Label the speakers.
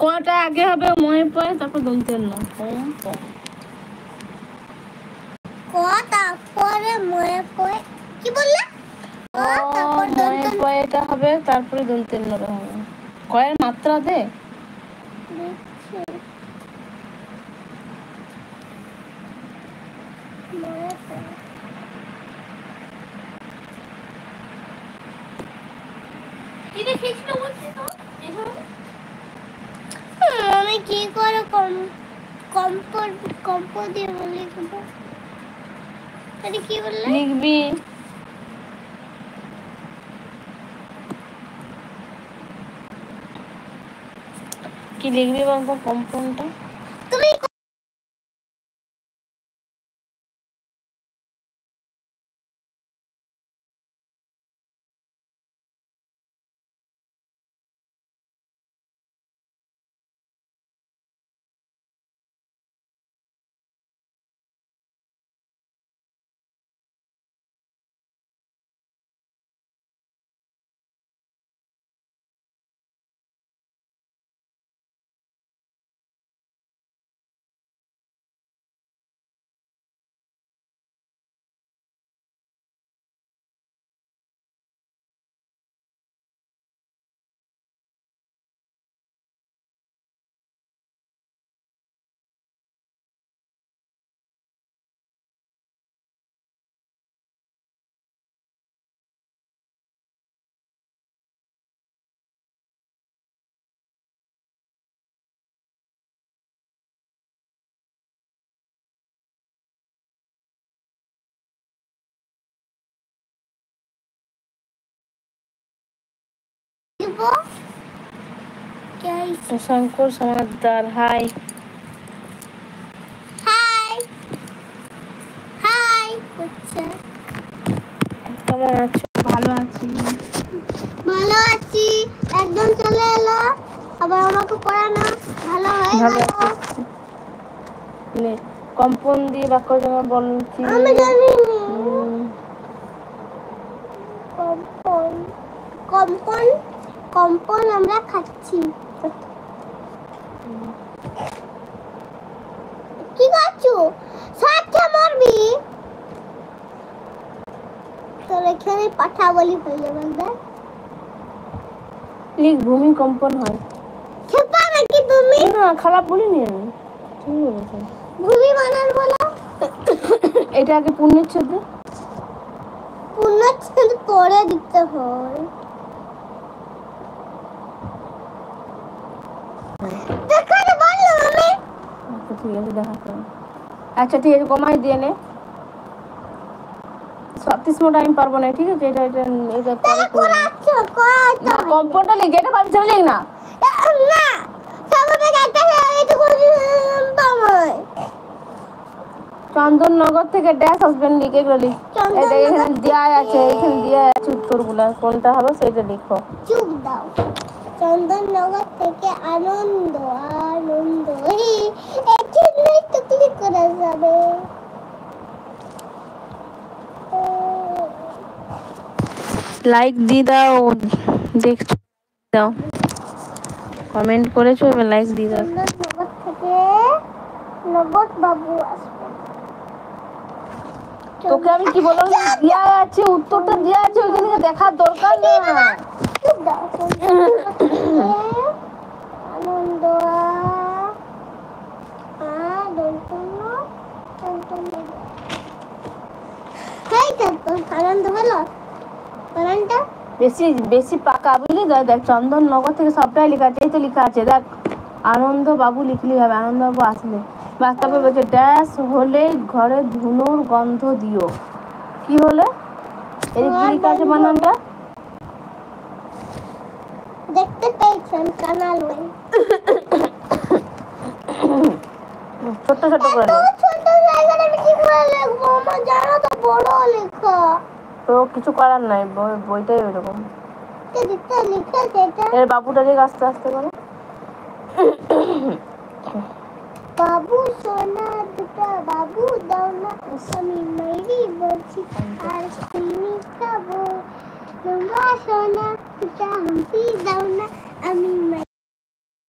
Speaker 1: কটা আগে হবে মনে পড়ে, তারপর দন্তের ন
Speaker 2: কটা পরে মনে পড়ে কি বললে?
Speaker 1: মনে পড়ে এটা হবে, তারপরে দন্তের ন হবে। কয়ের মাত্রা দে
Speaker 2: আমি কি করে কম্প দিয়ে লিখবো? আরে কি বললে?
Speaker 1: লিখবি কি লিখবি বলতো কম্পাউন্ডটা?
Speaker 2: তুমি
Speaker 1: Shankar Samaddar high
Speaker 2: high high
Speaker 1: কেমন আছো? ভালো আছি।
Speaker 2: ভালো আছি। একদম চলে এলো আবার আমাকে পড়ানো ভালো হয়ে
Speaker 1: ভালো
Speaker 2: গেল।
Speaker 1: আছি। কম্পন দিয়ে বাক্য জমা বলছি।
Speaker 2: আমি জানি কম্পন কম্পন কম্পন আমরা খাচ্ছি। কি করছো? সাথে মরবি তোর এখানে পাঠা বলি হয়ে যাবে।
Speaker 1: লিখ ভূমিকম্পন হয়।
Speaker 2: খেপা নাকি তুমি?
Speaker 1: না খারাপ বলিনি আমি, ঠিক বলেছি।
Speaker 2: ভূমি বানান বলো।
Speaker 1: এটা আগে পূর্ণচ্ছেদ দে।
Speaker 2: পূর্ণচ্ছেদ পরে দিতে হয়। দেখাতে বললো আমি।
Speaker 1: আচ্ছা ঠিক আছে দেখাতে। আচ্ছা ঠিক আছে কমাই দিয়ে নে। 36 মোটা আমি পারবো না, ঠিক আছে? এটা এটা এটা পরে করব। না কম্পনটা লিখ, এটা পারছিস লিখ না।
Speaker 2: না সামনে একটা এটা করে পামই।
Speaker 1: চন্দননগর থেকে ড্যাশ হাজবেন্ড লিখ, এগুলো লিখ। এটা এখানে দেয়া আছে, এখানে দেয়া আছে উত্তরগুলো, কোনটা হবে সেটা লিখো।
Speaker 2: চুপ দাও। চন্দননগর থেকে আনন্দ আনন্দ এখানে তো ক্লিক করা যাবে।
Speaker 1: লাইক দিয়ে দাও, দেখছো দাও, কমেন্ট করেছো, এবার লাইক দিয়ে দাও।
Speaker 2: চন্দননগর থেকে নগদ বাবু আসবে।
Speaker 1: তোকে আমি কি বললাম, দেয়া আছে উত্তরটা দেয়া আছে, ওইখানে দেখার দরকার না।
Speaker 2: চুপ দাও। আনন্দ আনন্দ হলো বানানটা
Speaker 1: বেশি বেশি পাকা বুঝলি তো? দেখ চন্দননগর থেকে সবটাই লেখা আছে, এই তো লেখা আছে দেখ, আনন্দ বাবু লিখলি হবে, আনন্দ বাবু আসলে। বাস্তবে বলছে ড্যাশ হলে ঘরে ধুনোর গন্ধ দিও। কি হলে এই কি লেখা আছে বানানটা?
Speaker 2: দেখতে পেয়েছেন কানাল ওই
Speaker 1: ছোট ছোট করে
Speaker 2: এত ছোট জায়গাটা আমি কি করে লিখবো? আমার জানা তো বড় লেখা।
Speaker 1: তো কিছু করার নাই, বইটাই ওইরকম।
Speaker 2: দেখতে লিখে সেটা
Speaker 1: এর বাবুটা দিকে আস্তে আস্তে করে।
Speaker 2: বাবু সোনা দুটা বাবু দাও না, আমি মাইরি বলছি আর চিনি খাবো। তোমরা সোনা দুটা হাম্পি দাও না, আমি